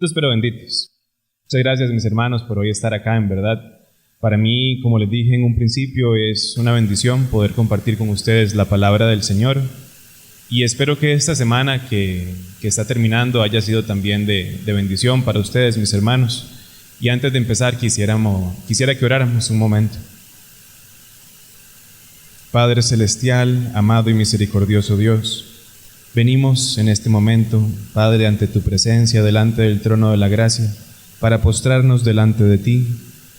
Pero benditos. Muchas gracias, mis hermanos, por hoy estar acá, en verdad. Para mí, como les dije en un principio, es una bendición poder compartir con ustedes la palabra del Señor. Y espero que esta semana que está terminando haya sido también de bendición para ustedes, mis hermanos. Y antes de empezar, quisiera que oráramos un momento. Padre celestial, amado y misericordioso Dios, venimos en este momento, Padre, ante tu presencia, delante del trono de la gracia, para postrarnos delante de ti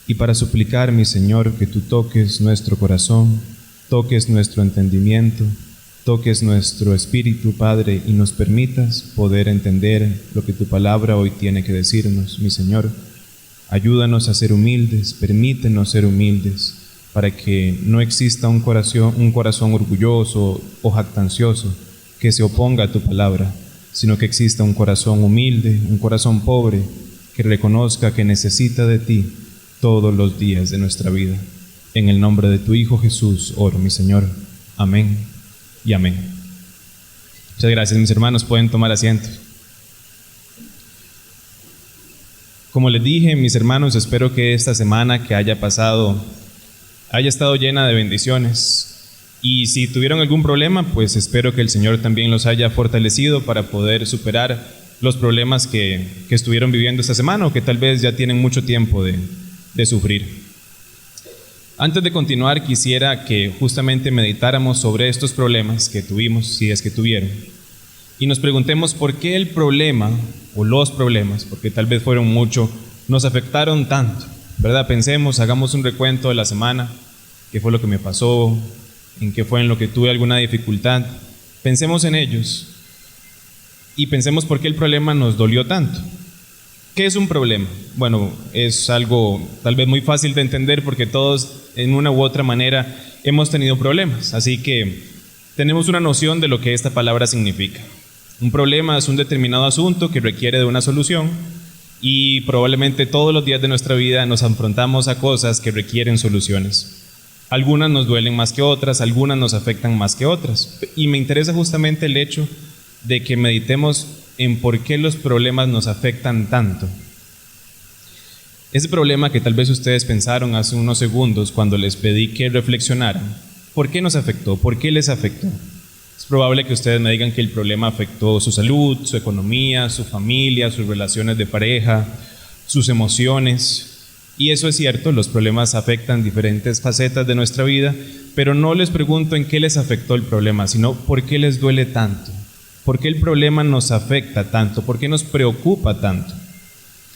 y para suplicar, mi Señor, que tú toques nuestro corazón, toques nuestro entendimiento, toques nuestro espíritu, Padre, y nos permitas poder entender lo que tu palabra hoy tiene que decirnos, mi Señor. Ayúdanos a ser humildes, permítenos ser humildes, para que no exista un corazón orgulloso o jactancioso que se oponga a tu palabra, sino que exista un corazón humilde, un corazón pobre, que reconozca que necesita de ti todos los días de nuestra vida. En el nombre de tu Hijo Jesús oro, mi Señor. Amén y amén. Muchas gracias, mis hermanos. Pueden tomar asiento. Como les dije, mis hermanos, espero que esta semana que haya pasado haya estado llena de bendiciones. Y si tuvieron algún problema, pues espero que el Señor también los haya fortalecido para poder superar los problemas que estuvieron viviendo esta semana o que tal vez ya tienen mucho tiempo de sufrir. Antes de continuar, quisiera que justamente meditáramos sobre estos problemas que tuvimos, si es que tuvieron, y nos preguntemos por qué el problema o los problemas, porque tal vez fueron muchos, nos afectaron tanto, ¿verdad? Pensemos, hagamos un recuento de la semana, qué fue lo que me pasó, en qué fue en lo que tuve alguna dificultad. Pensemos en ellos y pensemos por qué el problema nos dolió tanto. ¿Qué es un problema? Bueno, es algo tal vez muy fácil de entender porque todos en una u otra manera hemos tenido problemas, así que tenemos una noción de lo que esta palabra significa. Un problema es un determinado asunto que requiere de una solución y probablemente todos los días de nuestra vida nos afrontamos a cosas que requieren soluciones. Algunas nos duelen más que otras, algunas nos afectan más que otras. Y me interesa justamente el hecho de que meditemos en por qué los problemas nos afectan tanto. Ese problema que tal vez ustedes pensaron hace unos segundos cuando les pedí que reflexionaran, ¿por qué nos afectó? ¿Por qué les afectó? Es probable que ustedes me digan que el problema afectó su salud, su economía, su familia, sus relaciones de pareja, sus emociones. Y eso es cierto, los problemas afectan diferentes facetas de nuestra vida, pero no les pregunto en qué les afectó el problema, sino por qué les duele tanto, por qué el problema nos afecta tanto, por qué nos preocupa tanto.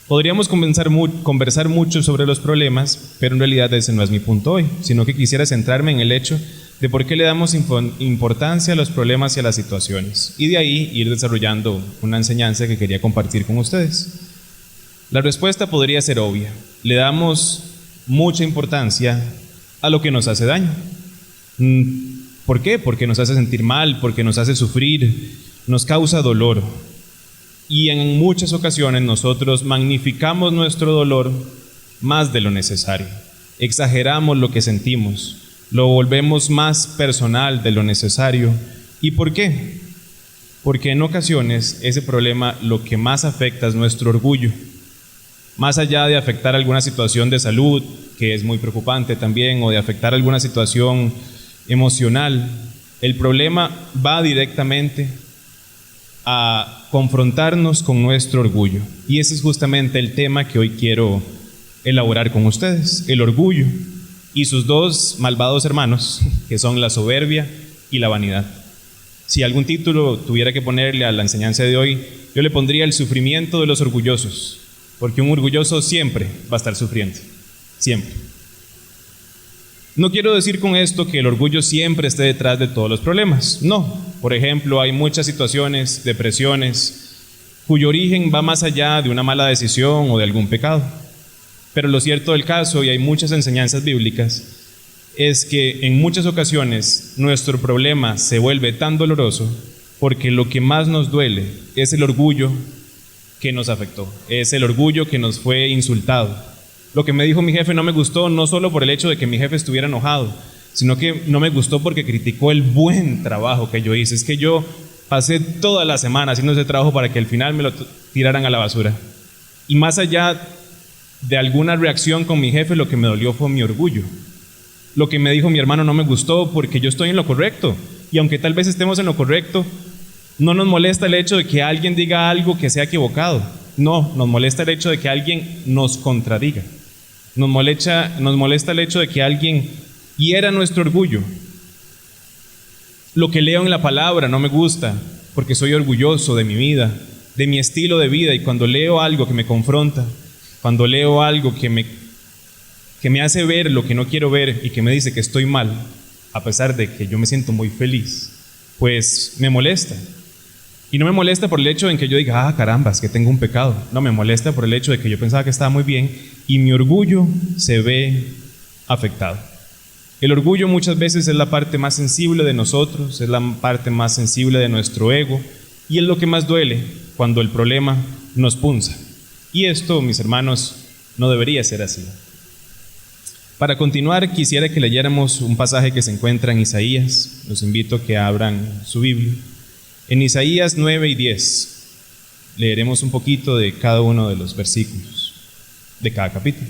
Podríamos conversar mucho sobre los problemas, pero en realidad ese no es mi punto hoy, sino que quisiera centrarme en el hecho de por qué le damos importancia a los problemas y a las situaciones, y de ahí ir desarrollando una enseñanza que quería compartir con ustedes. La respuesta podría ser obvia. Le damos mucha importancia a lo que nos hace daño. ¿Por qué? Porque nos hace sentir mal, porque nos hace sufrir, nos causa dolor. Y en muchas ocasiones nosotros magnificamos nuestro dolor más de lo necesario. Exageramos lo que sentimos, lo volvemos más personal de lo necesario. ¿Y por qué? Porque en ocasiones ese problema lo que más afecta es nuestro orgullo. Más allá de afectar alguna situación de salud, que es muy preocupante también, o de afectar alguna situación emocional, el problema va directamente a confrontarnos con nuestro orgullo. Y ese es justamente el tema que hoy quiero elaborar con ustedes, el orgullo y sus dos malvados hermanos, que son la soberbia y la vanidad. Si algún título tuviera que ponerle a la enseñanza de hoy, yo le pondría el sufrimiento de los orgullosos. Porque un orgulloso siempre va a estar sufriendo, siempre. No quiero decir con esto que el orgullo siempre esté detrás de todos los problemas, no. Por ejemplo, hay muchas situaciones, depresiones, cuyo origen va más allá de una mala decisión o de algún pecado. Pero lo cierto del caso, y hay muchas enseñanzas bíblicas, es que en muchas ocasiones nuestro problema se vuelve tan doloroso porque lo que más nos duele es el orgullo que nos afectó, es el orgullo que nos fue insultado. Lo que me dijo mi jefe no me gustó, no solo por el hecho de que mi jefe estuviera enojado, sino que no me gustó porque criticó el buen trabajo que yo hice. Es que yo pasé toda la semana haciendo ese trabajo para que al final me lo tiraran a la basura. Y más allá de alguna reacción con mi jefe, lo que me dolió fue mi orgullo. Lo que me dijo mi hermano no me gustó porque yo estoy en lo correcto. Y aunque tal vez estemos en lo correcto, no nos molesta el hecho de que alguien diga algo que sea equivocado. No, nos molesta el hecho de que alguien nos contradiga. Nos molesta el hecho de que alguien hiera nuestro orgullo. Lo que leo en la palabra no me gusta porque soy orgulloso de mi vida, de mi estilo de vida, y cuando leo algo que me confronta, cuando leo algo que me hace ver lo que no quiero ver y que me dice que estoy mal, a pesar de que yo me siento muy feliz, pues me molesta. Y no me molesta por el hecho en que yo diga, caramba, es que tengo un pecado. No, me molesta por el hecho de que yo pensaba que estaba muy bien y mi orgullo se ve afectado. El orgullo muchas veces es la parte más sensible de nosotros, es la parte más sensible de nuestro ego, y es lo que más duele cuando el problema nos punza. Y esto, mis hermanos, no debería ser así. Para continuar, quisiera que leyéramos un pasaje que se encuentra en Isaías. Los invito a que abran su Biblia. En Isaías 9 y 10 leeremos un poquito de cada uno de los versículos de cada capítulo.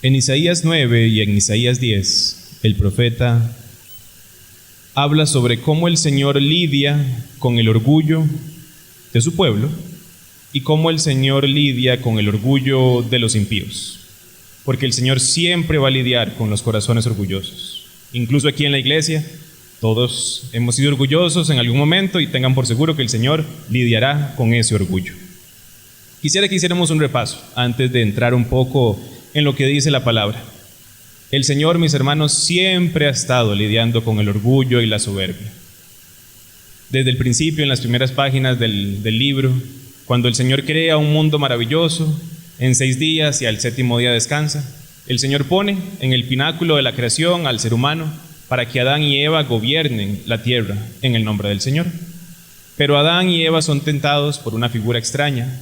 En Isaías 9 y en Isaías 10, el profeta habla sobre cómo el Señor lidia con el orgullo de su pueblo y cómo el Señor lidia con el orgullo de los impíos. Porque el Señor siempre va a lidiar con los corazones orgullosos. Incluso aquí en la iglesia, todos hemos sido orgullosos en algún momento y tengan por seguro que el Señor lidiará con ese orgullo. Quisiera que hiciéramos un repaso antes de entrar un poco en lo que dice la palabra. El Señor, mis hermanos, siempre ha estado lidiando con el orgullo y la soberbia. Desde el principio, en las primeras páginas del libro, cuando el Señor crea un mundo maravilloso, en 6 días y al 7º día descansa, el Señor pone en el pináculo de la creación al ser humano para que Adán y Eva gobiernen la tierra en el nombre del Señor. Pero Adán y Eva son tentados por una figura extraña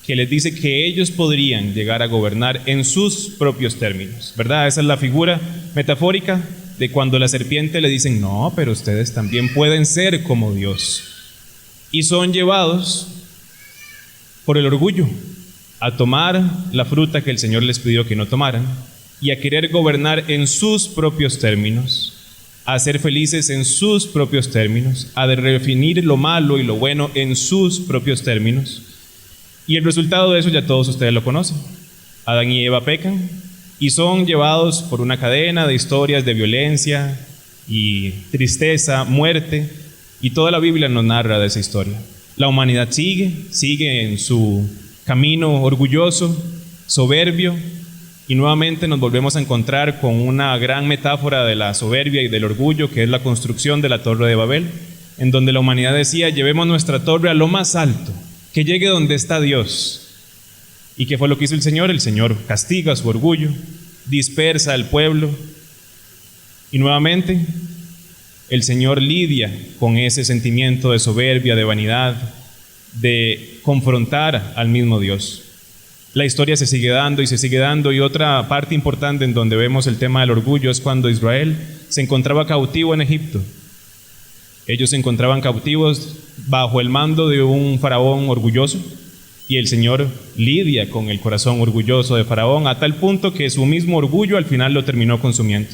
que les dice que ellos podrían llegar a gobernar en sus propios términos, ¿verdad? Esa es la figura metafórica de cuando la serpiente le dicen, no, pero ustedes también pueden ser como Dios. Y son llevados por el orgullo a tomar la fruta que el Señor les pidió que no tomaran y a querer gobernar en sus propios términos, a ser felices en sus propios términos, a definir lo malo y lo bueno en sus propios términos. Y el resultado de eso ya todos ustedes lo conocen. Adán y Eva pecan y son llevados por una cadena de historias de violencia y tristeza, muerte, y toda la Biblia nos narra de esa historia. La humanidad sigue en su camino orgulloso, soberbio, y nuevamente nos volvemos a encontrar con una gran metáfora de la soberbia y del orgullo, que es la construcción de la Torre de Babel, en donde la humanidad decía, llevemos nuestra torre a lo más alto, que llegue donde está Dios. ¿Y qué fue lo que hizo el Señor? El Señor castiga su orgullo, dispersa al pueblo, y nuevamente el Señor lidia con ese sentimiento de soberbia, de vanidad, de confrontar al mismo Dios. La historia se sigue dando y se sigue dando, y otra parte importante en donde vemos el tema del orgullo es cuando Israel se encontraba cautivo en Egipto. Ellos se encontraban cautivos bajo el mando de un faraón orgulloso, y el Señor lidia con el corazón orgulloso de Faraón a tal punto que su mismo orgullo al final lo terminó consumiendo.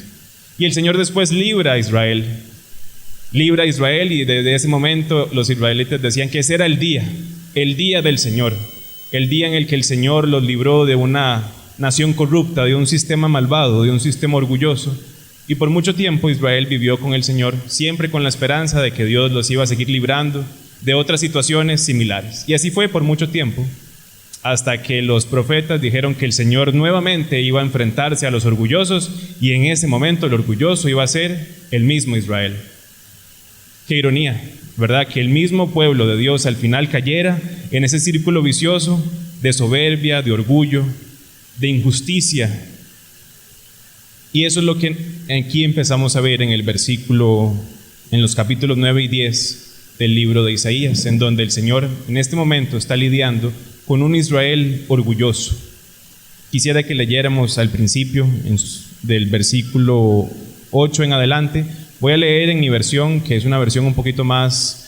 Y el Señor después libra a Israel, y desde ese momento los israelitas decían que ese era el día del Señor, el día en el que el Señor los libró de una nación corrupta, de un sistema malvado, de un sistema orgulloso. Y por mucho tiempo Israel vivió con el Señor, siempre con la esperanza de que Dios los iba a seguir librando de otras situaciones similares. Y así fue por mucho tiempo, hasta que los profetas dijeron que el Señor nuevamente iba a enfrentarse a los orgullosos, y en ese momento el orgulloso iba a ser el mismo Israel. Qué ironía, ¿verdad? Que el mismo pueblo de Dios al final cayera en ese círculo vicioso de soberbia, de orgullo, de injusticia. Y eso es lo que aquí empezamos a ver en los capítulos 9 y 10 del libro de Isaías, en donde el Señor en este momento está lidiando con un Israel orgulloso. Quisiera que leyéramos al principio, del versículo 8 en adelante. Voy a leer en mi versión, que es una versión un poquito más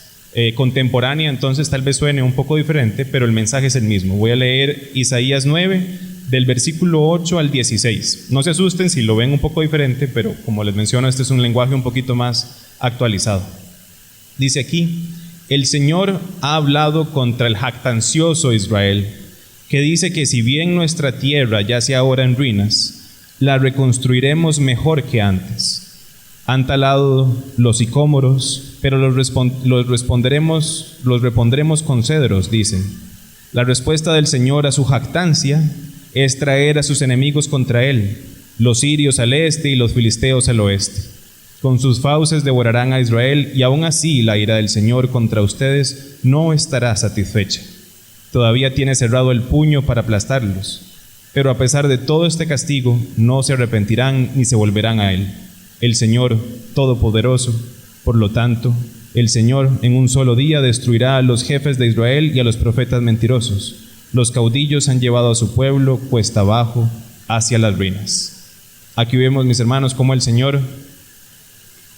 contemporánea, entonces tal vez suene un poco diferente, pero el mensaje es el mismo. Voy a leer Isaías 9, del versículo 8 al 16. No se asusten si lo ven un poco diferente, pero como les menciono, este es un lenguaje un poquito más actualizado. Dice aquí: el Señor ha hablado contra el jactancioso Israel, que dice que si bien nuestra tierra yace ahora en ruinas, la reconstruiremos mejor que antes. Han talado los sicómoros, pero los repondremos con cedros, dicen. La respuesta del Señor a su jactancia es traer a sus enemigos contra él, los sirios al este y los filisteos al oeste. Con sus fauces devorarán a Israel, y aún así la ira del Señor contra ustedes no estará satisfecha. Todavía tiene cerrado el puño para aplastarlos, pero a pesar de todo este castigo, no se arrepentirán ni se volverán a él. El Señor Todopoderoso, por lo tanto, el Señor en un solo día destruirá a los jefes de Israel y a los profetas mentirosos. Los caudillos han llevado a su pueblo cuesta abajo hacia las ruinas. Aquí vemos, mis hermanos, cómo el Señor,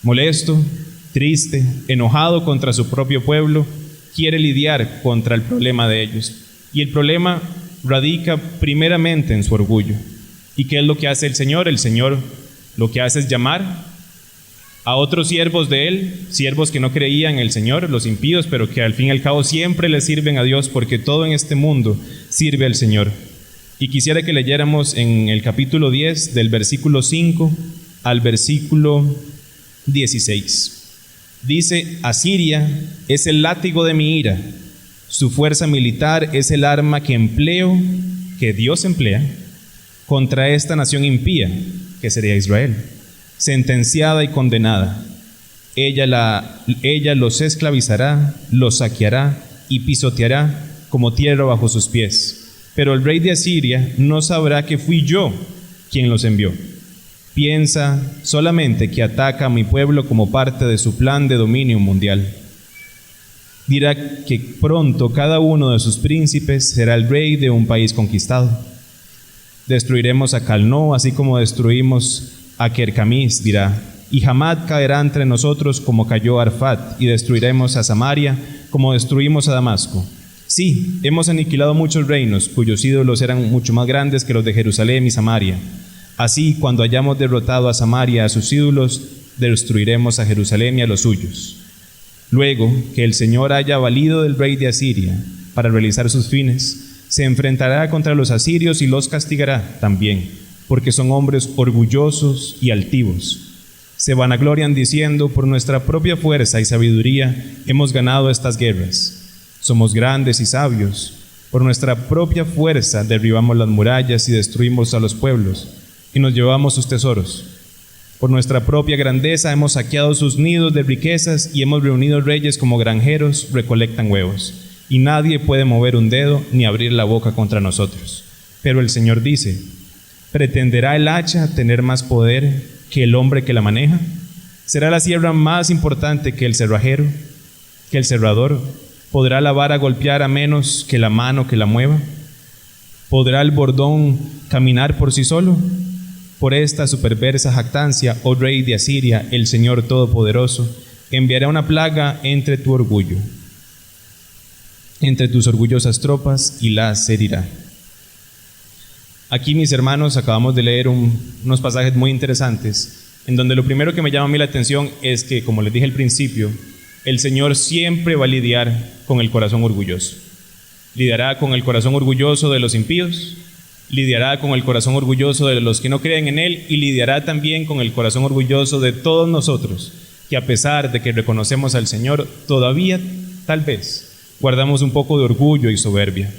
molesto, triste, enojado contra su propio pueblo, quiere lidiar contra el problema de ellos. Y el problema radica primeramente en su orgullo. ¿Y qué es lo que hace el Señor? El Señor lo que hace es llamar a otros siervos de Él, siervos que no creían en el Señor, los impíos, pero que al fin y al cabo siempre le sirven a Dios, porque todo en este mundo sirve al Señor. Y quisiera que leyéramos en el capítulo 10, del versículo 5 al versículo 16. Dice: Asiria es el látigo de mi ira, su fuerza militar es el arma que Dios emplea contra esta nación impía, que sería Israel, sentenciada y condenada. Ella los esclavizará, los saqueará y pisoteará como tierra bajo sus pies. Pero el rey de Asiria no sabrá que fui yo quien los envió. Piensa solamente que ataca a mi pueblo como parte de su plan de dominio mundial. Dirá que pronto cada uno de sus príncipes será el rey de un país conquistado. Destruiremos a Calno, así como destruimos a Kercamis, dirá, y Hamad caerá entre nosotros como cayó Arfat, y destruiremos a Samaria como destruimos a Damasco. Sí, hemos aniquilado muchos reinos, cuyos ídolos eran mucho más grandes que los de Jerusalén y Samaria. Así, cuando hayamos derrotado a Samaria, a sus ídolos, destruiremos a Jerusalén y a los suyos. Luego que el Señor haya valido del rey de Asiria para realizar sus fines, se enfrentará contra los asirios y los castigará también, porque son hombres orgullosos y altivos. Se vanaglorian diciendo: por nuestra propia fuerza y sabiduría hemos ganado estas guerras. Somos grandes y sabios. Por nuestra propia fuerza derribamos las murallas y destruimos a los pueblos, y nos llevamos sus tesoros. Por nuestra propia grandeza hemos saqueado sus nidos de riquezas y hemos reunido reyes como granjeros recolectan huevos, y nadie puede mover un dedo ni abrir la boca contra nosotros. Pero el Señor dice: ¿pretenderá el hacha tener más poder que el hombre que la maneja? ¿Será la sierra más importante que el cerrajero, que el serrador? ¿Podrá la vara golpear a menos que la mano que la mueva? ¿Podrá el bordón caminar por sí solo? Por esta su perversa jactancia, oh rey de Asiria, el Señor Todopoderoso enviará una plaga entre tu orgullo, entre tus orgullosas tropas, y las herirá. Aquí, mis hermanos, acabamos de leer unos pasajes muy interesantes, en donde lo primero que me llama a mí la atención es que, como les dije al principio, el Señor siempre va a lidiar con el corazón orgulloso. Lidiará con el corazón orgulloso de los impíos, lidiará con el corazón orgulloso de los que no creen en Él, y lidiará también con el corazón orgulloso de todos nosotros, que a pesar de que reconocemos al Señor, todavía, tal vez, guardamos un poco de orgullo y soberbia.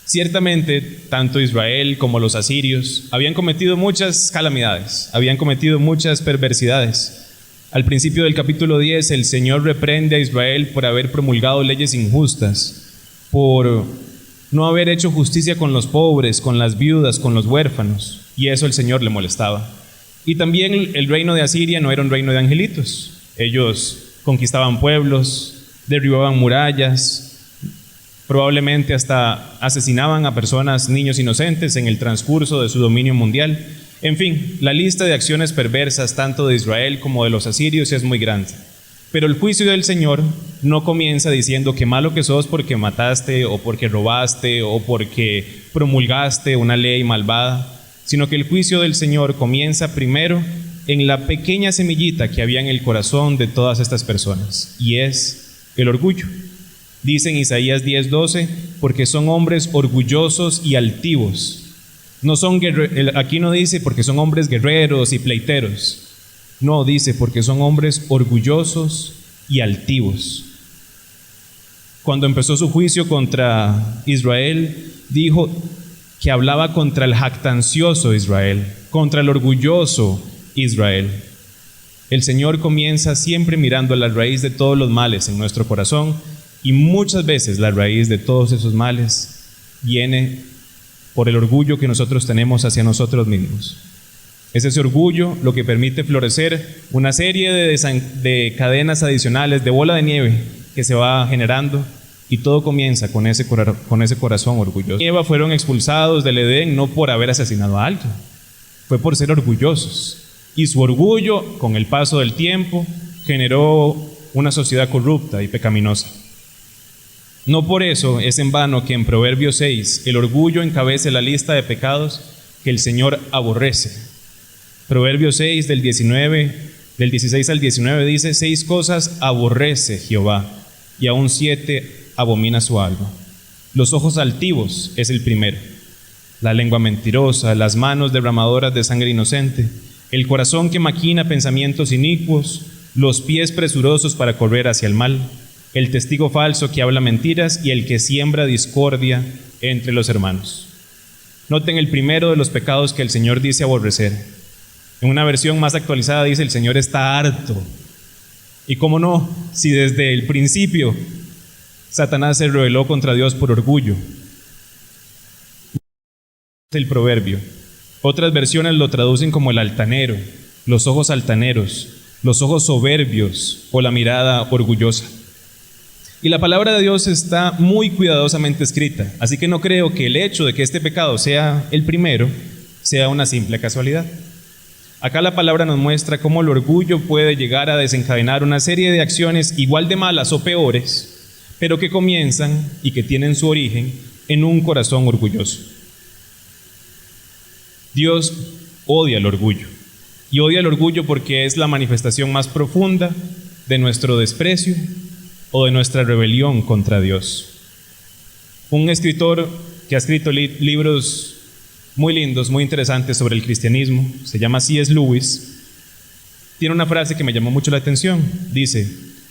Ciertamente, tanto Israel como los asirios habían cometido muchas calamidades, habían cometido muchas perversidades. Al principio del capítulo 10, el Señor reprende a Israel por haber promulgado leyes injustas, por no haber hecho justicia con los pobres, con las viudas, con los huérfanos, y eso el Señor le molestaba. Y también el reino de Asiria no era un reino de angelitos. Ellos conquistaban pueblos, derribaban murallas, Probablemente hasta asesinaban a personas, niños inocentes, en el transcurso de su dominio mundial. En fin, la lista de acciones perversas tanto de Israel como de los asirios es muy grande. Pero el juicio del Señor no comienza diciendo que malo que sos porque mataste o porque robaste o porque promulgaste una ley malvada, sino que el juicio del Señor comienza primero en la pequeña semillita que había en el corazón de todas estas personas, y es el orgullo. Dice en Isaías 10:12, porque son hombres orgullosos y altivos. No son aquí no dice porque son hombres guerreros y pleiteros. No, dice porque son hombres orgullosos y altivos. Cuando empezó su juicio contra Israel, dijo que hablaba contra el jactancioso Israel, contra el orgulloso Israel. El Señor comienza siempre mirando a la raíz de todos los males en nuestro corazón, y muchas veces la raíz de todos esos males viene por el orgullo que nosotros tenemos hacia nosotros mismos. Es ese orgullo lo que permite florecer una serie de cadenas adicionales, de bola de nieve que se va generando, y todo comienza con ese corazón orgulloso. Eva fueron expulsados del Edén no por haber asesinado a alguien, fue por ser orgullosos. Y su orgullo, con el paso del tiempo, generó una sociedad corrupta y pecaminosa. No por eso es en vano que en Proverbios 6 el orgullo encabece la lista de pecados que el Señor aborrece. Proverbios 6 del 16 al 19 dice: 6 cosas aborrece Jehová, y aún 7 abomina su alma. Los ojos altivos es el primero, la lengua mentirosa, las manos derramadoras de sangre inocente, el corazón que maquina pensamientos inicuos, los pies presurosos para correr hacia el mal, el testigo falso que habla mentiras y el que siembra discordia entre los hermanos. Noten el primero de los pecados que el Señor dice aborrecer. En una versión más actualizada dice: el Señor está harto. Y cómo no, si desde el principio Satanás se rebeló contra Dios por orgullo. El proverbio. Otras versiones lo traducen como el altanero, los ojos altaneros, los ojos soberbios o la mirada orgullosa. Y la palabra de Dios está muy cuidadosamente escrita, así que no creo que el hecho de que este pecado sea el primero sea una simple casualidad. Acá la palabra nos muestra cómo el orgullo puede llegar a desencadenar una serie de acciones igual de malas o peores, pero que comienzan y que tienen su origen en un corazón orgulloso. Dios odia el orgullo, y odia el orgullo porque es la manifestación más profunda de nuestro desprecio o de nuestra rebelión contra Dios. Un escritor que ha escrito libros muy lindos, muy interesantes sobre el cristianismo, se llama C.S. Lewis, tiene una frase que me llamó mucho la atención. Dice: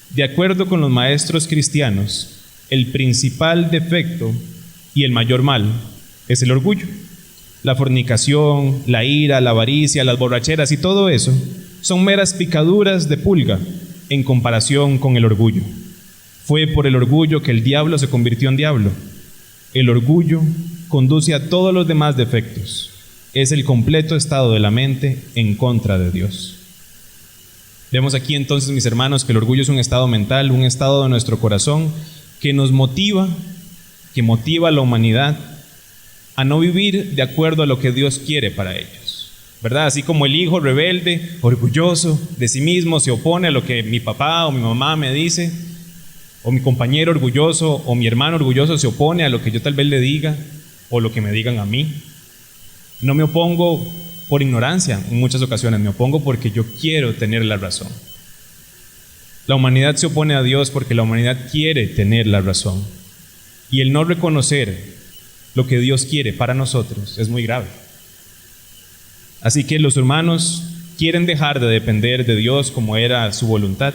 de acuerdo con los maestros cristianos, el principal defecto y el mayor mal es el orgullo. La fornicación, la ira, la avaricia, las borracheras y todo eso son meras picaduras de pulga en comparación con el orgullo. Fue por el orgullo que el diablo se convirtió en diablo. El orgullo conduce a todos los demás defectos. Es el completo estado de la mente en contra de Dios. Vemos aquí entonces, mis hermanos, que el orgullo es un estado mental, un estado de nuestro corazón que nos motiva, que motiva a la humanidad a no vivir de acuerdo a lo que Dios quiere para ellos, ¿verdad? Así como el hijo rebelde, orgulloso de sí mismo, se opone a lo que mi papá o mi mamá me dice, o mi compañero orgulloso o mi hermano orgulloso se opone a lo que yo tal vez le diga o lo que me digan a mí. No me opongo por ignorancia en muchas ocasiones, me opongo porque yo quiero tener la razón. La humanidad se opone a Dios porque la humanidad quiere tener la razón. Y el no reconocer lo que Dios quiere para nosotros es muy grave. Así que los humanos quieren dejar de depender de Dios como era su voluntad,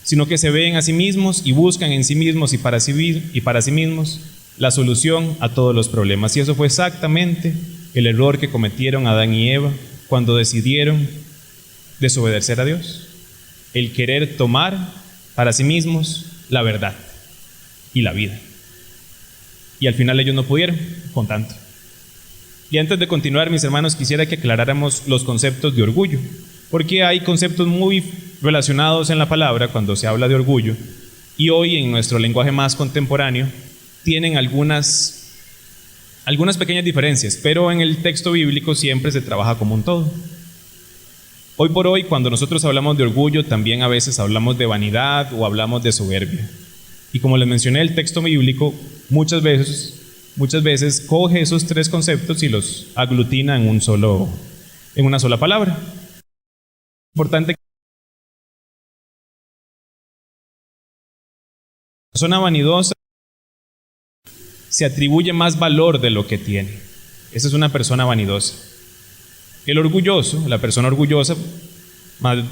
sino que se ven a sí mismos y buscan en sí mismos y para sí mismos la solución a todos los problemas. Y eso fue exactamente el error que cometieron Adán y Eva cuando decidieron desobedecer a Dios. El querer tomar para sí mismos la verdad y la vida. Y al final ellos no pudieron con tanto. Y antes de continuar, mis hermanos, quisiera que aclaráramos los conceptos de orgullo, porque hay conceptos muy relacionados en la palabra cuando se habla de orgullo, y hoy en nuestro lenguaje más contemporáneo tienen algunas pequeñas diferencias, pero en el texto bíblico siempre se trabaja como un todo. Hoy por hoy, cuando nosotros hablamos de orgullo, también a veces hablamos de vanidad o hablamos de soberbia. Y como les mencioné, el texto bíblico muchas veces coge esos tres conceptos y los aglutina en una sola palabra. Importante que la persona vanidosa se atribuye más valor de lo que tiene. Esa es una persona vanidosa. El orgulloso, la persona orgullosa,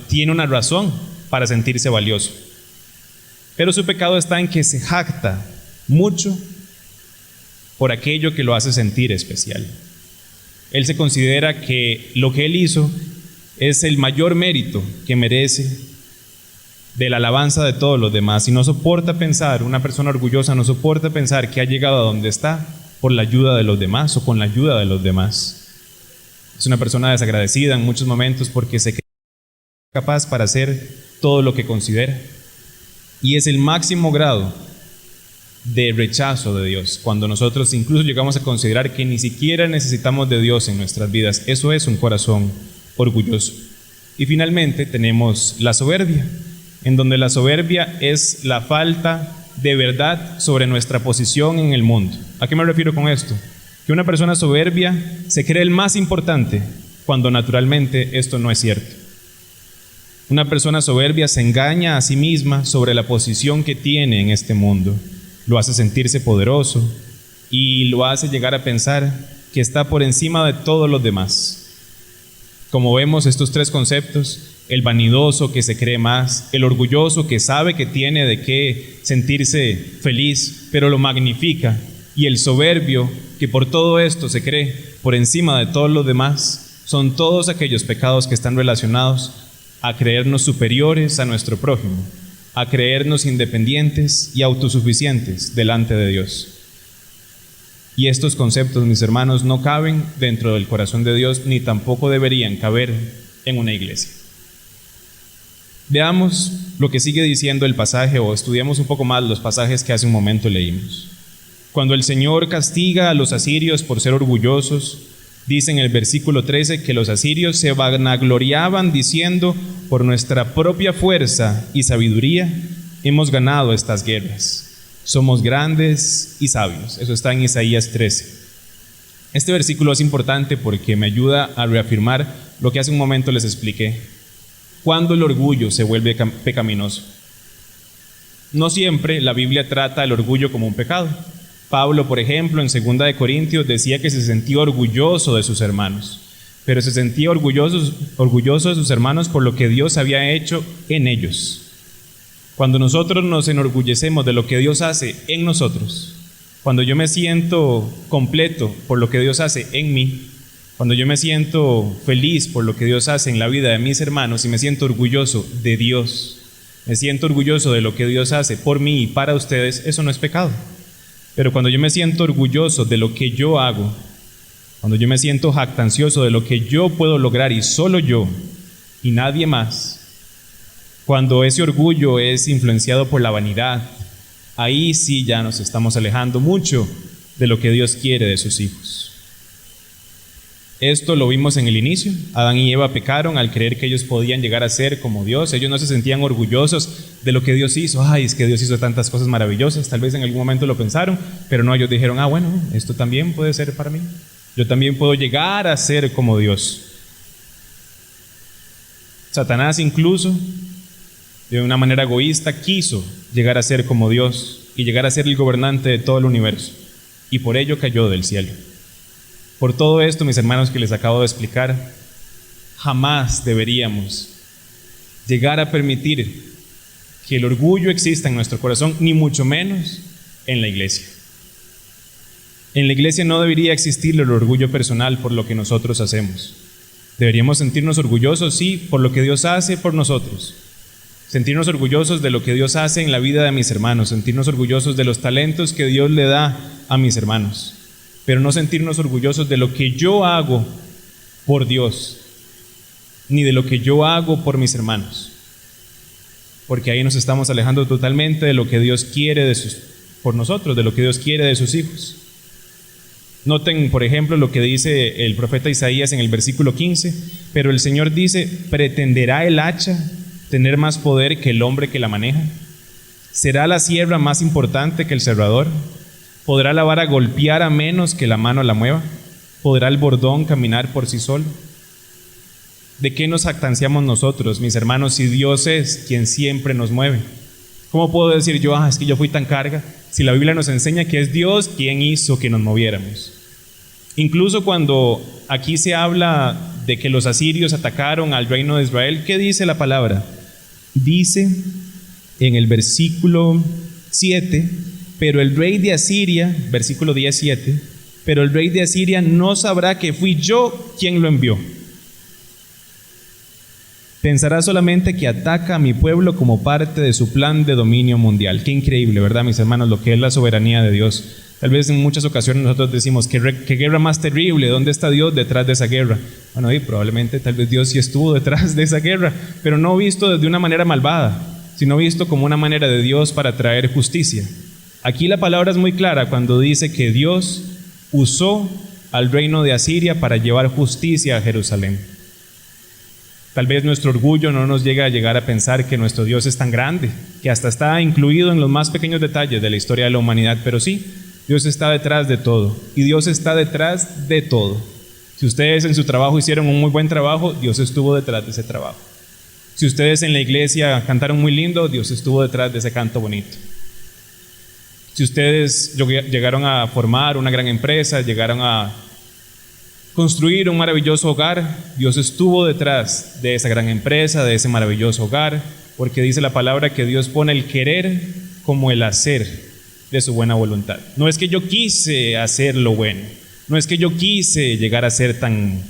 tiene una razón para sentirse valioso. Pero su pecado está en que se jacta mucho por aquello que lo hace sentir especial. Él se considera que lo que él hizo es el mayor mérito que merece de la alabanza de todos los demás, y no soporta pensar, una persona orgullosa no soporta pensar que ha llegado a donde está por la ayuda de los demás o con la ayuda de los demás. Es una persona desagradecida en muchos momentos porque se cree capaz para hacer todo lo que considera, y es el máximo grado de rechazo de Dios, cuando nosotros incluso llegamos a considerar que ni siquiera necesitamos de Dios en nuestras vidas. Eso es un corazón orgulloso. Y finalmente tenemos la soberbia, en donde la soberbia es la falta de verdad sobre nuestra posición en el mundo. ¿A qué me refiero con esto? Que una persona soberbia se cree el más importante, cuando naturalmente esto no es cierto. Una persona soberbia se engaña a sí misma sobre la posición que tiene en este mundo. Lo hace sentirse poderoso y lo hace llegar a pensar que está por encima de todos los demás. Como vemos, estos tres conceptos: el vanidoso que se cree más, el orgulloso que sabe que tiene de qué sentirse feliz, pero lo magnifica, y el soberbio que por todo esto se cree por encima de todos los demás, son todos aquellos pecados que están relacionados a creernos superiores a nuestro prójimo, a creernos independientes y autosuficientes delante de Dios. Y estos conceptos, mis hermanos, no caben dentro del corazón de Dios, ni tampoco deberían caber en una iglesia. Veamos lo que sigue diciendo el pasaje, o estudiamos un poco más los pasajes que hace un momento leímos. Cuando el Señor castiga a los asirios por ser orgullosos, dice en el versículo 13 que los asirios se vanagloriaban diciendo: por nuestra propia fuerza y sabiduría hemos ganado estas guerras. Somos grandes y sabios. Eso está en Isaías 13. Este versículo es importante porque me ayuda a reafirmar lo que hace un momento les expliqué. Cuando el orgullo se vuelve pecaminoso. No siempre la Biblia trata el orgullo como un pecado. Pablo, por ejemplo, en 2 de Corintios decía que se sentía orgulloso de sus hermanos, pero se sentía orgulloso de sus hermanos por lo que Dios había hecho en ellos. Cuando nosotros nos enorgullecemos de lo que Dios hace en nosotros, cuando yo me siento completo por lo que Dios hace en mí, cuando yo me siento feliz por lo que Dios hace en la vida de mis hermanos y me siento orgulloso de Dios, me siento orgulloso de lo que Dios hace por mí y para ustedes, eso no es pecado. Pero cuando yo me siento orgulloso de lo que yo hago, cuando yo me siento jactancioso de lo que yo puedo lograr y solo yo y nadie más, cuando ese orgullo es influenciado por la vanidad, ahí sí ya nos estamos alejando mucho de lo que Dios quiere de sus hijos. Esto lo vimos en el inicio. Adán y Eva pecaron al creer que ellos podían llegar a ser como Dios. Ellos no se sentían orgullosos de lo que Dios hizo. Ay, es que Dios hizo tantas cosas maravillosas. Tal vez en algún momento lo pensaron, pero no, ellos dijeron: bueno, esto también puede ser para mí. Yo también puedo llegar a ser como Dios. Satanás incluso, de una manera egoísta, quiso llegar a ser como Dios y llegar a ser el gobernante de todo el universo, y por ello cayó del cielo. Por todo esto, mis hermanos, que les acabo de explicar, jamás deberíamos llegar a permitir que el orgullo exista en nuestro corazón, ni mucho menos en la iglesia. En la iglesia no debería existir el orgullo personal por lo que nosotros hacemos. Deberíamos sentirnos orgullosos, sí, por lo que Dios hace por nosotros. Sentirnos orgullosos de lo que Dios hace en la vida de mis hermanos, sentirnos orgullosos de los talentos que Dios le da a mis hermanos, pero no sentirnos orgullosos de lo que yo hago por Dios, ni de lo que yo hago por mis hermanos, porque ahí nos estamos alejando totalmente de lo que Dios quiere por nosotros, de lo que Dios quiere de sus hijos. Noten, por ejemplo, lo que dice el profeta Isaías en el versículo 15, pero el Señor dice, ¿pretenderá el hacha tener más poder que el hombre que la maneja? ¿Será la sierra más importante que el serrador? ¿Podrá la vara golpear a menos que la mano la mueva? ¿Podrá el bordón caminar por sí solo? ¿De qué nos jactanciamos nosotros, mis hermanos, si Dios es quien siempre nos mueve? ¿Cómo puedo decir yo, es que yo fui tan carga? Si la Biblia nos enseña que es Dios quien hizo que nos moviéramos. Incluso cuando aquí se habla de que los asirios atacaron al reino de Israel, ¿qué dice la palabra? Dice en el versículo 7, pero el rey de Asiria, versículo 17, pero el rey de Asiria no sabrá que fui yo quien lo envió. Pensará solamente que ataca a mi pueblo como parte de su plan de dominio mundial. Qué increíble, ¿verdad, mis hermanos? Lo que es la soberanía de Dios. Tal vez en muchas ocasiones nosotros decimos, ¿qué guerra más terrible? ¿Dónde está Dios detrás de esa guerra? Bueno, y probablemente tal vez Dios sí estuvo detrás de esa guerra, pero no visto de una manera malvada, sino visto como una manera de Dios para traer justicia. Aquí la palabra es muy clara cuando dice que Dios usó al reino de Asiria para llevar justicia a Jerusalén. Tal vez nuestro orgullo no nos llega a llegar a pensar que nuestro Dios es tan grande, que hasta está incluido en los más pequeños detalles de la historia de la humanidad, pero sí, Dios está detrás de todo, y Dios está detrás de todo. Si ustedes en su trabajo hicieron un muy buen trabajo, Dios estuvo detrás de ese trabajo. Si ustedes en la iglesia cantaron muy lindo, Dios estuvo detrás de ese canto bonito. Si ustedes llegaron a formar una gran empresa, llegaron a construir un maravilloso hogar, Dios estuvo detrás de esa gran empresa, de ese maravilloso hogar, porque dice la palabra que Dios pone el querer como el hacer de su buena voluntad. No es que yo quise hacer lo bueno, no es que yo quise llegar a ser tan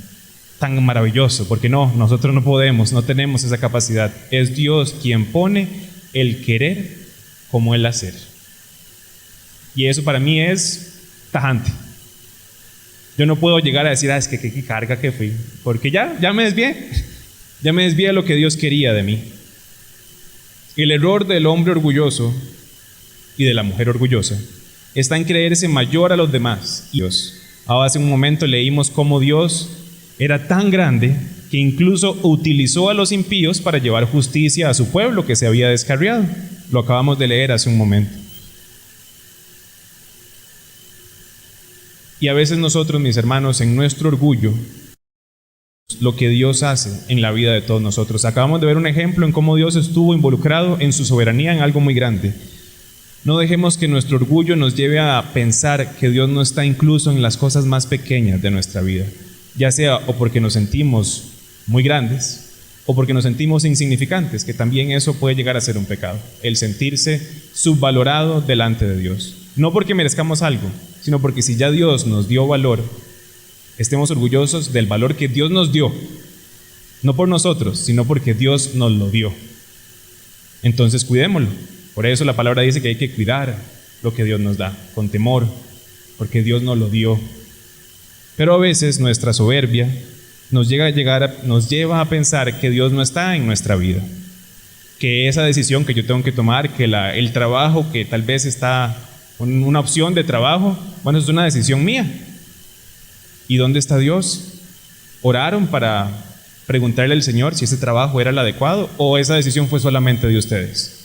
maravilloso, porque no, nosotros no podemos, no tenemos esa capacidad. Es Dios quien pone el querer como el hacer. Y eso para mí es tajante. Yo no puedo llegar a decir, es que qué carga que fui, porque ya me desvié de lo que Dios quería de mí. El error del hombre orgulloso y de la mujer orgullosa está en creerse mayor a los demás. Dios. Ahora hace un momento leímos cómo Dios era tan grande que incluso utilizó a los impíos para llevar justicia a su pueblo que se había descarriado. Lo acabamos de leer hace un momento. Y a veces nosotros, mis hermanos, en nuestro orgullo, lo que Dios hace en la vida de todos nosotros. Acabamos de ver un ejemplo en cómo Dios estuvo involucrado en su soberanía en algo muy grande. No dejemos que nuestro orgullo nos lleve a pensar que Dios no está incluso en las cosas más pequeñas de nuestra vida, ya sea o porque nos sentimos muy grandes o porque nos sentimos insignificantes, que también eso puede llegar a ser un pecado, el sentirse subvalorado delante de Dios. No porque merezcamos algo, sino porque si ya Dios nos dio valor, estemos orgullosos del valor que Dios nos dio, no por nosotros, sino porque Dios nos lo dio. Entonces cuidémoslo. Por eso la palabra dice que hay que cuidar lo que Dios nos da, con temor, porque Dios nos lo dio. Pero a veces nuestra soberbia nos lleva a pensar que Dios no está en nuestra vida, que esa decisión que yo tengo que tomar, que el trabajo que tal vez está una opción de trabajo, bueno, es una decisión mía. ¿Y dónde está Dios? ¿Oraron para preguntarle al Señor si ese trabajo era el adecuado o esa decisión fue solamente de ustedes?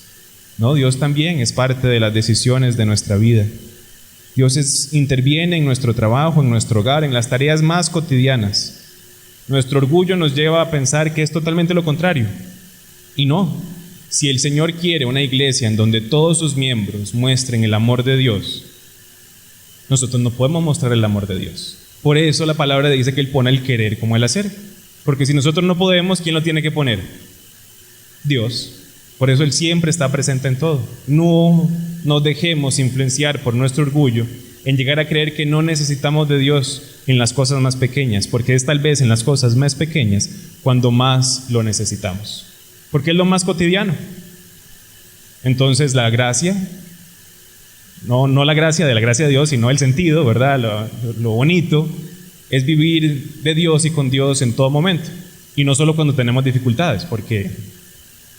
No, Dios también es parte de las decisiones de nuestra vida. Dios interviene en nuestro trabajo, en nuestro hogar, en las tareas más cotidianas. Nuestro orgullo nos lleva a pensar que es totalmente lo contrario. Y no, si el Señor quiere una iglesia en donde todos sus miembros muestren el amor de Dios, nosotros no podemos mostrar el amor de Dios. Por eso la palabra dice que Él pone el querer como el hacer. Porque si nosotros no podemos, ¿quién lo tiene que poner? Dios. Por eso Él siempre está presente en todo. No nos dejemos influenciar por nuestro orgullo en llegar a creer que no necesitamos de Dios en las cosas más pequeñas, porque es tal vez en las cosas más pequeñas cuando más lo necesitamos, porque es lo más cotidiano. Entonces la gracia, no la gracia de la gracia de Dios, sino el sentido, ¿verdad? Lo bonito es vivir de Dios y con Dios en todo momento, y no solo cuando tenemos dificultades, porque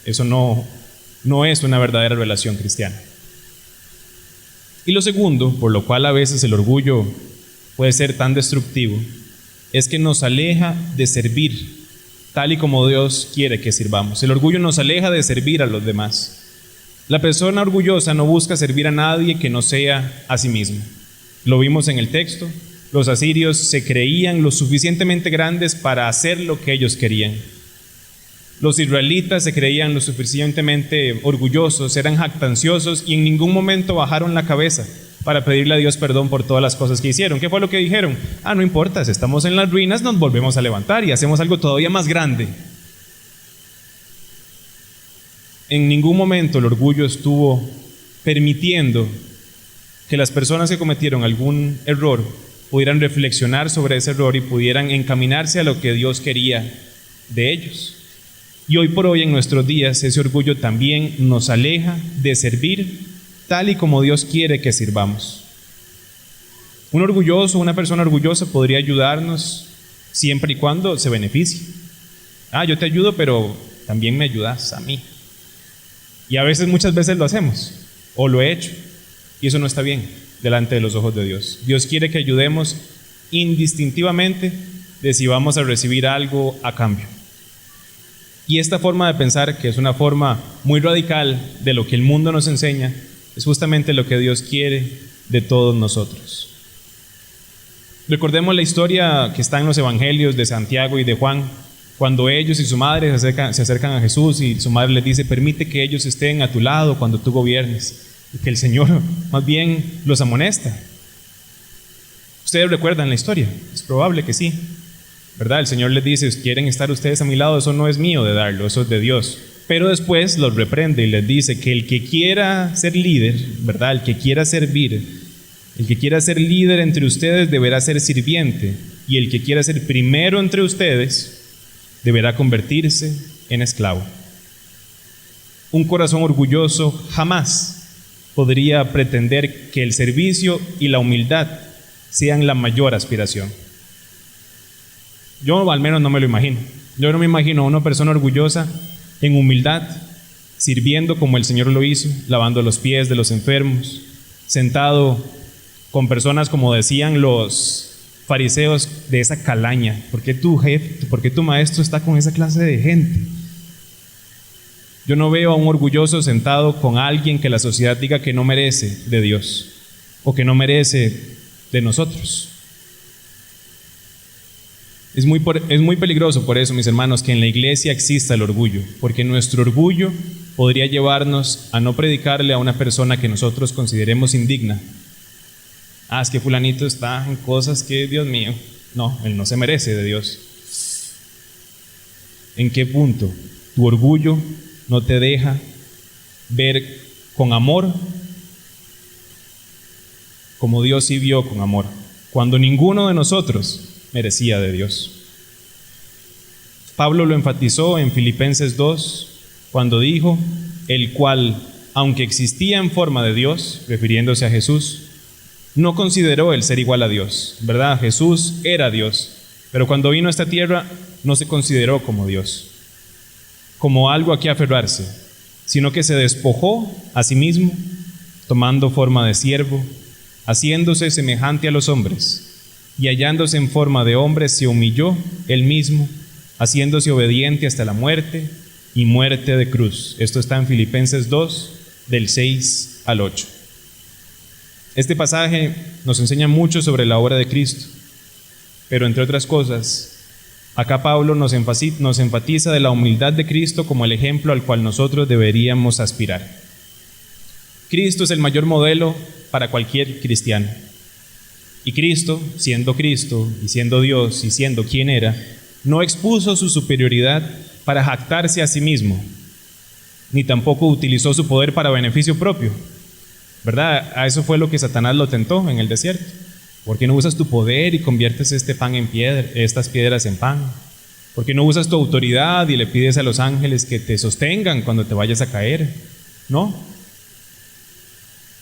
eso no es una verdadera relación cristiana. Y lo segundo, por lo cual a veces el orgullo puede ser tan destructivo, es que nos aleja de servir tal y como Dios quiere que sirvamos. El orgullo nos aleja de servir a los demás. La persona orgullosa no busca servir a nadie que no sea a sí mismo. Lo vimos en el texto. Los asirios se creían lo suficientemente grandes para hacer lo que ellos querían. Los israelitas se creían lo suficientemente orgullosos, eran jactanciosos y en ningún momento bajaron la cabeza para pedirle a Dios perdón por todas las cosas que hicieron. ¿Qué fue lo que dijeron? No importa, si estamos en las ruinas nos volvemos a levantar y hacemos algo todavía más grande. En ningún momento el orgullo estuvo permitiendo que las personas que cometieron algún error pudieran reflexionar sobre ese error y pudieran encaminarse a lo que Dios quería de ellos. Y hoy por hoy en nuestros días ese orgullo también nos aleja de servir tal y como Dios quiere que sirvamos. Un orgulloso, una persona orgullosa podría ayudarnos siempre y cuando se beneficie. Yo te ayudo, pero también me ayudas a mí. Y a veces, muchas veces lo hacemos, o lo he hecho, y eso no está bien delante de los ojos de Dios. Dios quiere que ayudemos indistintivamente de si vamos a recibir algo a cambio. Y esta forma de pensar, que es una forma muy radical de lo que el mundo nos enseña, es justamente lo que Dios quiere de todos nosotros. Recordemos la historia que está en los evangelios de Santiago y de Juan, cuando ellos y su madre se acercan a Jesús y su madre les dice: permite que ellos estén a tu lado cuando tú gobiernes, y que el Señor más bien los amonesta. ¿Ustedes recuerdan la historia? Es probable que sí, ¿verdad? El Señor les dice: quieren estar ustedes a mi lado, eso no es mío de darlo, eso es de Dios. Pero después los reprende y les dice que el que quiera ser líder, ¿verdad? El que quiera servir, el que quiera ser líder entre ustedes deberá ser sirviente, y el que quiera ser primero entre ustedes deberá convertirse en esclavo. Un corazón orgulloso jamás podría pretender que el servicio y la humildad sean la mayor aspiración. Yo al menos no me lo imagino. Yo no me imagino a una persona orgullosa en humildad, sirviendo como el Señor lo hizo, lavando los pies de los enfermos, sentado con personas, como decían los fariseos, de esa calaña. ¿Por qué tu jefe, por qué tu maestro está con esa clase de gente? Yo no veo a un orgulloso sentado con alguien que la sociedad diga que no merece de Dios o que no merece de nosotros. Es muy peligroso por eso, mis hermanos, que en la iglesia exista el orgullo, porque nuestro orgullo podría llevarnos a no predicarle a una persona que nosotros consideremos indigna. Es que fulanito está en cosas que, Dios mío, no, él no se merece de Dios. ¿En qué punto tu orgullo no te deja ver con amor como Dios sí vio con amor, cuando ninguno de nosotros merecía de Dios? Pablo lo enfatizó en Filipenses 2 cuando dijo: el cual, aunque existía en forma de Dios, refiriéndose a Jesús, no consideró el ser igual a Dios, ¿verdad? Jesús era Dios, pero cuando vino a esta tierra no se consideró como Dios, como algo a que aferrarse, sino que se despojó a sí mismo, tomando forma de siervo, haciéndose semejante a los hombres, y hallándose en forma de hombre se humilló él mismo, haciéndose obediente hasta la muerte y muerte de cruz. Esto está en Filipenses 2, del 6 al 8. Este pasaje nos enseña mucho sobre la obra de Cristo, pero entre otras cosas, acá Pablo nos enfatiza de la humildad de Cristo como el ejemplo al cual nosotros deberíamos aspirar. Cristo es el mayor modelo para cualquier cristiano. Y Cristo, y siendo Dios y siendo quien era, no expuso su superioridad para jactarse a sí mismo, ni tampoco utilizó su poder para beneficio propio, ¿verdad? A eso fue lo que Satanás lo tentó en el desierto. ¿Por qué no usas tu poder y conviertes estas piedras en pan? ¿Por qué no usas tu autoridad y le pides a los ángeles que te sostengan cuando te vayas a caer? No.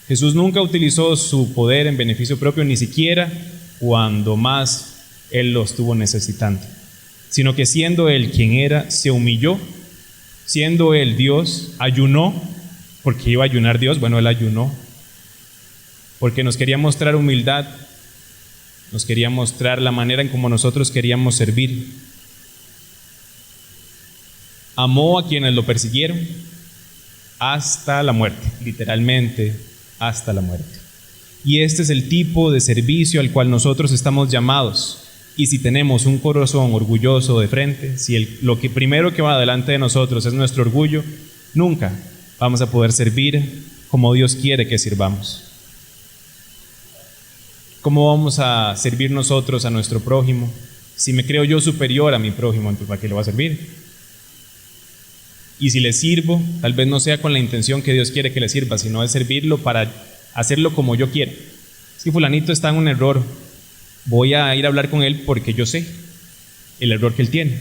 Jesús nunca utilizó su poder en beneficio propio, ni siquiera cuando más Él lo estuvo necesitando, sino que siendo Él quien era, se humilló, siendo Él Dios, ayunó, porque iba a ayunar Dios, Él ayunó, porque nos quería mostrar humildad, nos quería mostrar la manera en cómo nosotros queríamos servir. Amó a quienes lo persiguieron hasta la muerte, literalmente hasta la muerte. Y este es el tipo de servicio al cual nosotros estamos llamados. Y si tenemos un corazón orgulloso de frente, si lo que primero que va delante de nosotros es nuestro orgullo, nunca vamos a poder servir como Dios quiere que sirvamos. ¿Cómo vamos a servir nosotros a nuestro prójimo? Si me creo yo superior a mi prójimo, entonces ¿para qué le voy a servir? Y si le sirvo, tal vez no sea con la intención que Dios quiere que le sirva, sino de servirlo para hacerlo como yo quiero. Si fulanito está en un error, voy a ir a hablar con él porque yo sé el error que él tiene.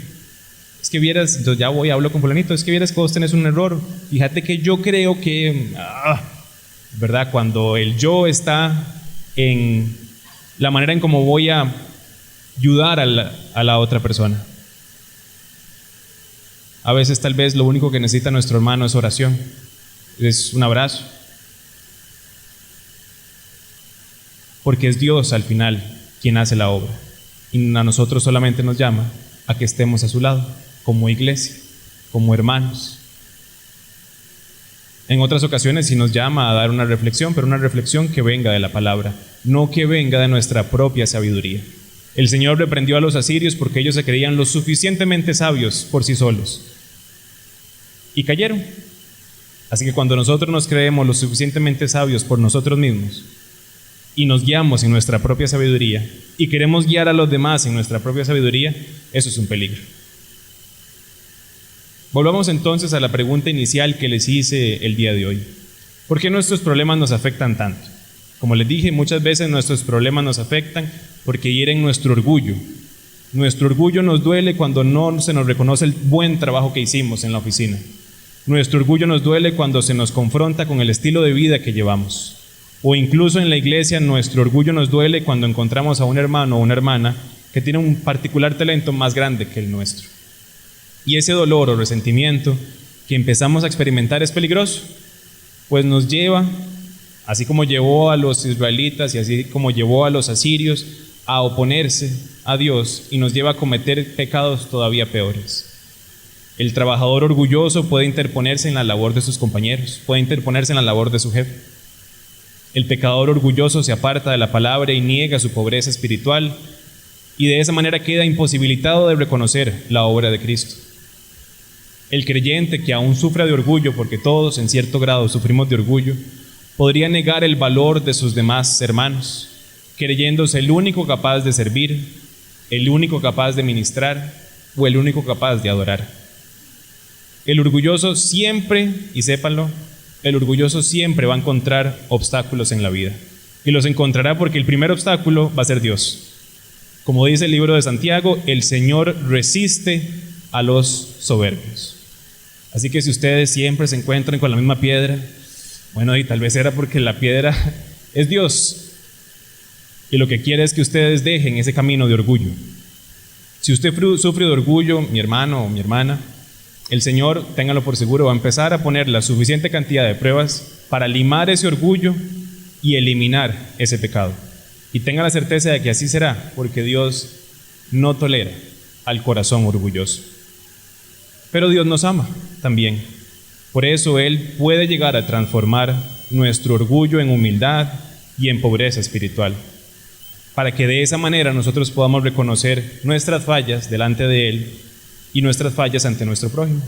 Es que vieras, entonces ya voy a hablar con fulanito, es que vieras que vos tenés un error. Fíjate que yo creo que, ¿verdad? Cuando el yo está en la manera en cómo voy a ayudar a la otra persona. A veces tal vez lo único que necesita nuestro hermano es oración, es un abrazo. Porque es Dios al final quien hace la obra. Y a nosotros solamente nos llama a que estemos a su lado, como iglesia, como hermanos. En otras ocasiones sí nos llama a dar una reflexión, pero una reflexión que venga de la palabra, no que venga de nuestra propia sabiduría. El Señor reprendió a los asirios porque ellos se creían lo suficientemente sabios por sí solos. Y cayeron. Así que cuando nosotros nos creemos lo suficientemente sabios por nosotros mismos y nos guiamos en nuestra propia sabiduría y queremos guiar a los demás en nuestra propia sabiduría, eso es un peligro. Volvamos entonces a la pregunta inicial que les hice el día de hoy. ¿Por qué nuestros problemas nos afectan tanto? Como les dije, muchas veces nuestros problemas nos afectan porque hieren nuestro orgullo. Nuestro orgullo nos duele cuando no se nos reconoce el buen trabajo que hicimos en la oficina. Nuestro orgullo nos duele cuando se nos confronta con el estilo de vida que llevamos. O incluso en la iglesia, nuestro orgullo nos duele cuando encontramos a un hermano o una hermana que tiene un particular talento más grande que el nuestro. Y ese dolor o resentimiento que empezamos a experimentar es peligroso, pues nos lleva, así como llevó a los israelitas y así como llevó a los asirios, a oponerse a Dios y nos lleva a cometer pecados todavía peores. El trabajador orgulloso puede interponerse en la labor de sus compañeros, puede interponerse en la labor de su jefe. El pecador orgulloso se aparta de la palabra y niega su pobreza espiritual y de esa manera queda imposibilitado de reconocer la obra de Cristo. El creyente que aún sufre de orgullo, porque todos en cierto grado sufrimos de orgullo, podría negar el valor de sus demás hermanos, creyéndose el único capaz de servir, el único capaz de ministrar o el único capaz de adorar. El orgulloso siempre, y sépanlo, el orgulloso siempre va a encontrar obstáculos en la vida. Y los encontrará porque el primer obstáculo va a ser Dios. Como dice el libro de Santiago, el Señor resiste a los soberbios. Así que si ustedes siempre se encuentran con la misma piedra, bueno, y tal vez era porque la piedra es Dios. Y lo que quiere es que ustedes dejen ese camino de orgullo. Si usted sufre de orgullo, mi hermano o mi hermana, el Señor, téngalo por seguro, va a empezar a poner la suficiente cantidad de pruebas para limar ese orgullo y eliminar ese pecado. Y tenga la certeza de que así será, porque Dios no tolera al corazón orgulloso. Pero Dios nos ama también. Por eso Él puede llegar a transformar nuestro orgullo en humildad y en pobreza espiritual, para que de esa manera nosotros podamos reconocer nuestras fallas delante de Él y nuestras fallas ante nuestro prójimo.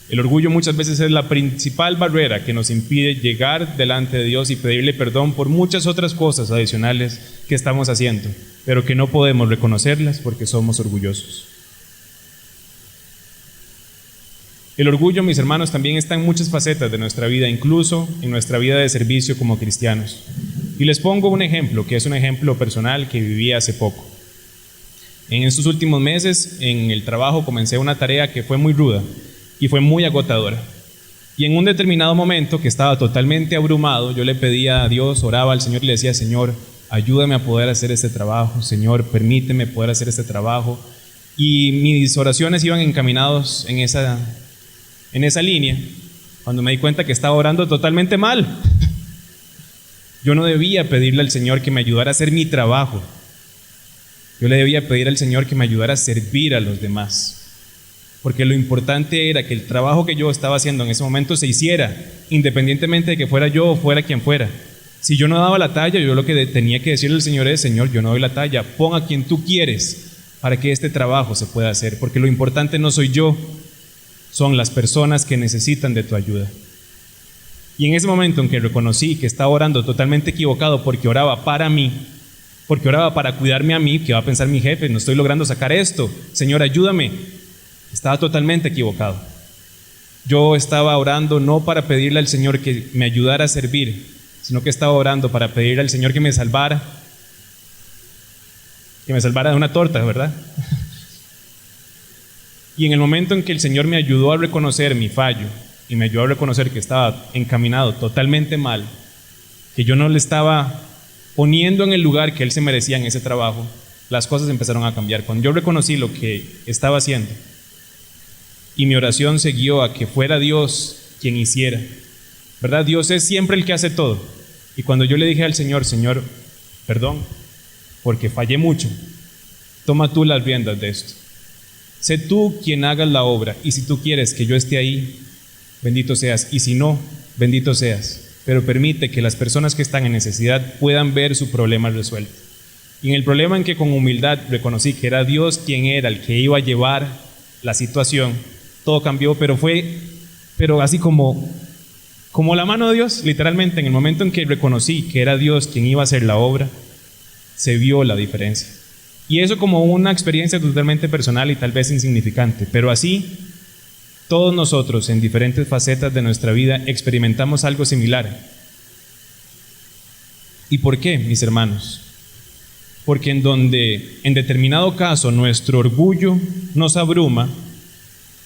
El orgullo muchas veces es la principal barrera que nos impide llegar delante de Dios y pedirle perdón por muchas otras cosas adicionales que estamos haciendo, pero que no podemos reconocerlas porque somos orgullosos. El orgullo, mis hermanos, también está en muchas facetas de nuestra vida, incluso en nuestra vida de servicio como cristianos. Y les pongo un ejemplo, que es un ejemplo personal que viví hace poco. En estos últimos meses, en el trabajo, comencé una tarea que fue muy ruda y fue muy agotadora. Y en un determinado momento, que estaba totalmente abrumado, yo le pedía a Dios, oraba al Señor y le decía: Señor, ayúdame a poder hacer este trabajo. Señor, permíteme poder hacer este trabajo. Y mis oraciones iban encaminados en esa línea, cuando me di cuenta que estaba orando totalmente mal. Yo no debía pedirle al Señor que me ayudara a hacer mi trabajo. Yo le debía pedir al Señor que me ayudara a servir a los demás. Porque lo importante era que el trabajo que yo estaba haciendo en ese momento se hiciera, independientemente de que fuera yo o fuera quien fuera. Si yo no daba la talla, yo lo que tenía que decirle al Señor es: Señor, yo no doy la talla, pon a quien tú quieres para que este trabajo se pueda hacer. Porque lo importante no soy yo, son las personas que necesitan de tu ayuda. Y en ese momento en que reconocí que estaba orando totalmente equivocado, porque oraba para mí, porque oraba para cuidarme a mí, que va a pensar mi jefe, no estoy logrando sacar esto, Señor, ayúdame. Estaba totalmente equivocado. Yo estaba orando no para pedirle al Señor que me ayudara a servir, sino que estaba orando para pedirle al Señor que me salvara de una torta, ¿verdad? Y en el momento en que el Señor me ayudó a reconocer mi fallo y me ayudó a reconocer que estaba encaminado totalmente mal, que yo no le estaba poniendo en el lugar que Él se merecía en ese trabajo, las cosas empezaron a cambiar. Cuando yo reconocí lo que estaba haciendo y mi oración se guió a que fuera Dios quien hiciera, ¿verdad? Dios es siempre el que hace todo. Y cuando yo le dije al Señor: Señor, perdón, porque fallé mucho, toma tú las riendas de esto. Sé tú quien hagas la obra, y si tú quieres que yo esté ahí, bendito seas, y si no, bendito seas. Pero permite que las personas que están en necesidad puedan ver su problema resuelto. Y en el problema en que con humildad reconocí que era Dios quien era el que iba a llevar la situación, todo cambió, pero así como la mano de Dios, literalmente. En el momento en que reconocí que era Dios quien iba a hacer la obra, se vio la diferencia. Y eso como una experiencia totalmente personal y tal vez insignificante, pero así todos nosotros en diferentes facetas de nuestra vida experimentamos algo similar. ¿Y por qué, mis hermanos? Porque en donde en determinado caso nuestro orgullo nos abruma,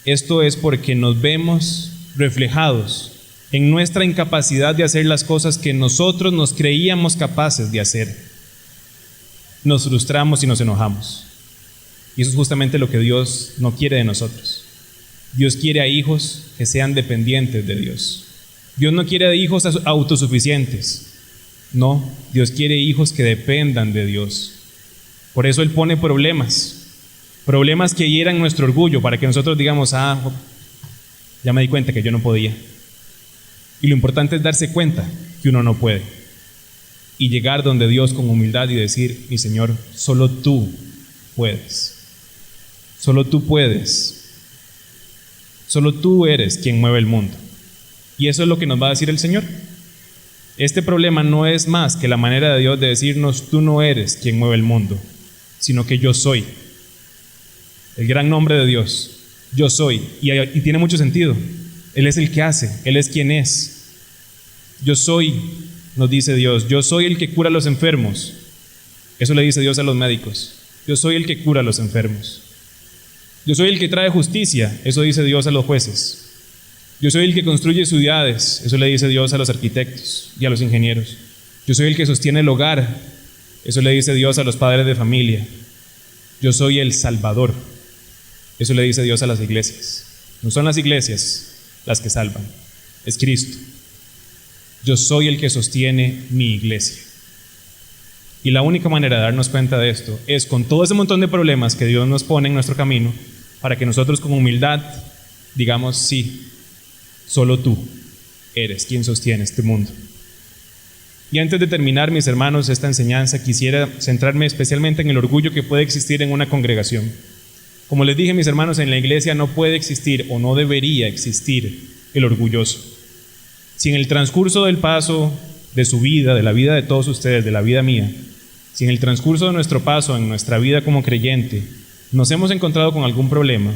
esto es porque nos vemos reflejados en nuestra incapacidad de hacer las cosas que nosotros nos creíamos capaces de hacer. Nos frustramos y nos enojamos. Y eso es justamente lo que Dios no quiere de nosotros. Dios quiere a hijos que sean dependientes de Dios. Dios no quiere a hijos autosuficientes. No, Dios quiere hijos que dependan de Dios. Por eso Él pone problemas que hieran nuestro orgullo, para que nosotros digamos: ya me di cuenta que yo no podía. Y lo importante es darse cuenta que uno no puede y llegar donde Dios con humildad y decir: mi Señor, solo tú puedes. Solo tú puedes. Solo tú eres quien mueve el mundo. Y eso es lo que nos va a decir el Señor. Este problema no es más que la manera de Dios de decirnos: tú no eres quien mueve el mundo, sino que yo soy. El gran nombre de Dios, yo soy. Y tiene mucho sentido. Él es el que hace, Él es quien es. Yo soy, nos dice Dios, yo soy el que cura a los enfermos. Eso le dice Dios a los médicos. Yo soy el que cura a los enfermos. Yo soy el que trae justicia. Eso dice Dios a los jueces. Yo soy el que construye ciudades. Eso le dice Dios a los arquitectos y a los ingenieros. Yo soy el que sostiene el hogar. Eso le dice Dios a los padres de familia. Yo soy el Salvador. Eso le dice Dios a las iglesias. No son las iglesias las que salvan, es Cristo. Yo soy el que sostiene mi iglesia. Y la única manera de darnos cuenta de esto es con todo ese montón de problemas que Dios nos pone en nuestro camino, para que nosotros con humildad digamos: sí, solo tú eres quien sostiene este mundo. Y antes de terminar, mis hermanos, esta enseñanza, quisiera centrarme especialmente en el orgullo que puede existir en una congregación. Como les dije, mis hermanos, en la iglesia no puede existir o no debería existir el orgulloso. Si en el transcurso del paso de su vida, de la vida de todos ustedes, de la vida mía, si en el transcurso de nuestro paso en nuestra vida como creyente nos hemos encontrado con algún problema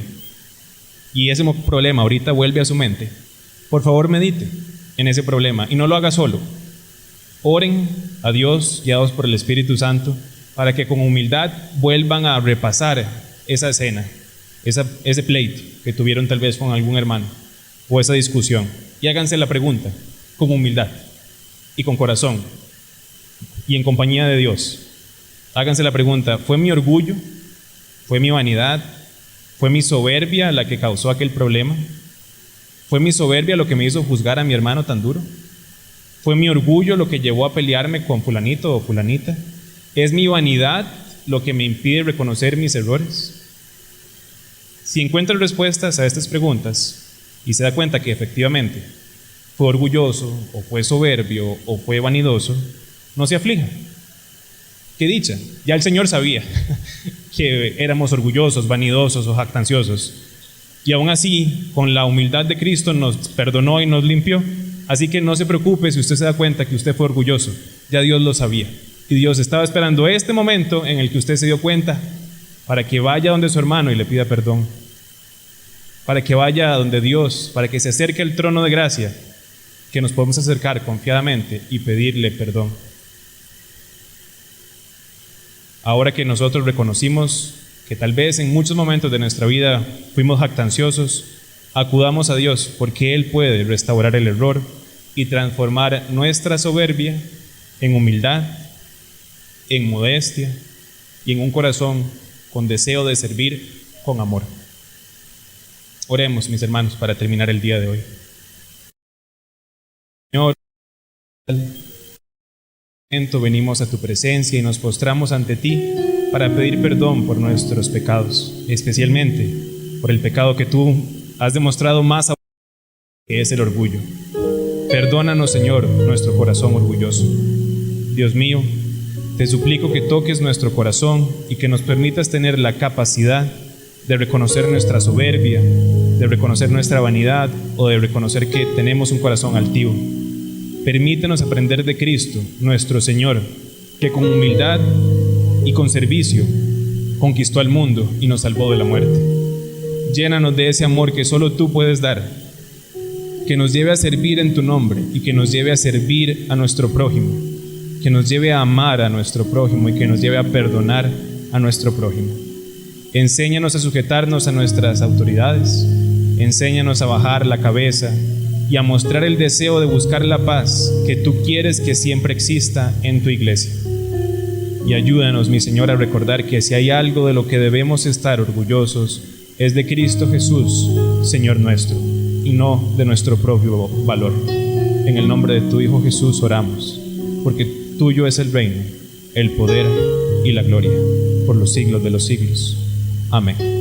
y ese problema ahorita vuelve a su mente, por favor medite en ese problema y no lo haga solo. Oren a Dios, guiados por el Espíritu Santo, para que con humildad vuelvan a repasar esa escena, ese pleito que tuvieron tal vez con algún hermano, o esa discusión, y háganse la pregunta con humildad y con corazón y en compañía de Dios. Háganse la pregunta: ¿fue mi orgullo? ¿Fue mi vanidad? ¿Fue mi soberbia la que causó aquel problema? ¿Fue mi soberbia lo que me hizo juzgar a mi hermano tan duro? ¿Fue mi orgullo lo que llevó a pelearme con fulanito o fulanita? ¿Es mi vanidad lo que me impide reconocer mis errores? Si encuentra respuestas a estas preguntas y se da cuenta que efectivamente fue orgulloso, o fue soberbio, o fue vanidoso, no se aflija. ¡Qué dicha! Ya el Señor sabía que éramos orgullosos, vanidosos o jactanciosos. Y aún así, con la humildad de Cristo nos perdonó y nos limpió. Así que no se preocupe si usted se da cuenta que usted fue orgulloso. Ya Dios lo sabía. Y Dios estaba esperando este momento en el que usted se dio cuenta para que vaya donde su hermano y le pida perdón. Para que vaya donde Dios, para que se acerque al trono de gracia, que nos podemos acercar confiadamente y pedirle perdón. Ahora que nosotros reconocimos que tal vez en muchos momentos de nuestra vida fuimos jactanciosos, acudamos a Dios porque Él puede restaurar el error y transformar nuestra soberbia en humildad, en modestia y en un corazón con deseo de servir con amor. Oremos, mis hermanos, para terminar el día de hoy. Señor, venimos a tu presencia y nos postramos ante ti para pedir perdón por nuestros pecados, especialmente por el pecado que tú has demostrado más, que es el orgullo. Perdónanos, Señor, nuestro corazón orgulloso. Dios mío, te suplico que toques nuestro corazón y que nos permitas tener la capacidad de reconocer nuestra soberbia, de reconocer nuestra vanidad o de reconocer que tenemos un corazón altivo. Permítenos aprender de Cristo, nuestro Señor, que con humildad y con servicio conquistó al mundo y nos salvó de la muerte. Llénanos de ese amor que solo tú puedes dar, que nos lleve a servir en tu nombre y que nos lleve a servir a nuestro prójimo, que nos lleve a amar a nuestro prójimo y que nos lleve a perdonar a nuestro prójimo. Enséñanos a sujetarnos a nuestras autoridades, enséñanos a bajar la cabeza y a mostrar el deseo de buscar la paz que tú quieres que siempre exista en tu iglesia. Y ayúdanos, mi Señor, a recordar que si hay algo de lo que debemos estar orgullosos, es de Cristo Jesús, Señor nuestro, y no de nuestro propio valor. En el nombre de tu Hijo Jesús oramos, porque tuyo es el reino, el poder y la gloria, por los siglos de los siglos. Amén.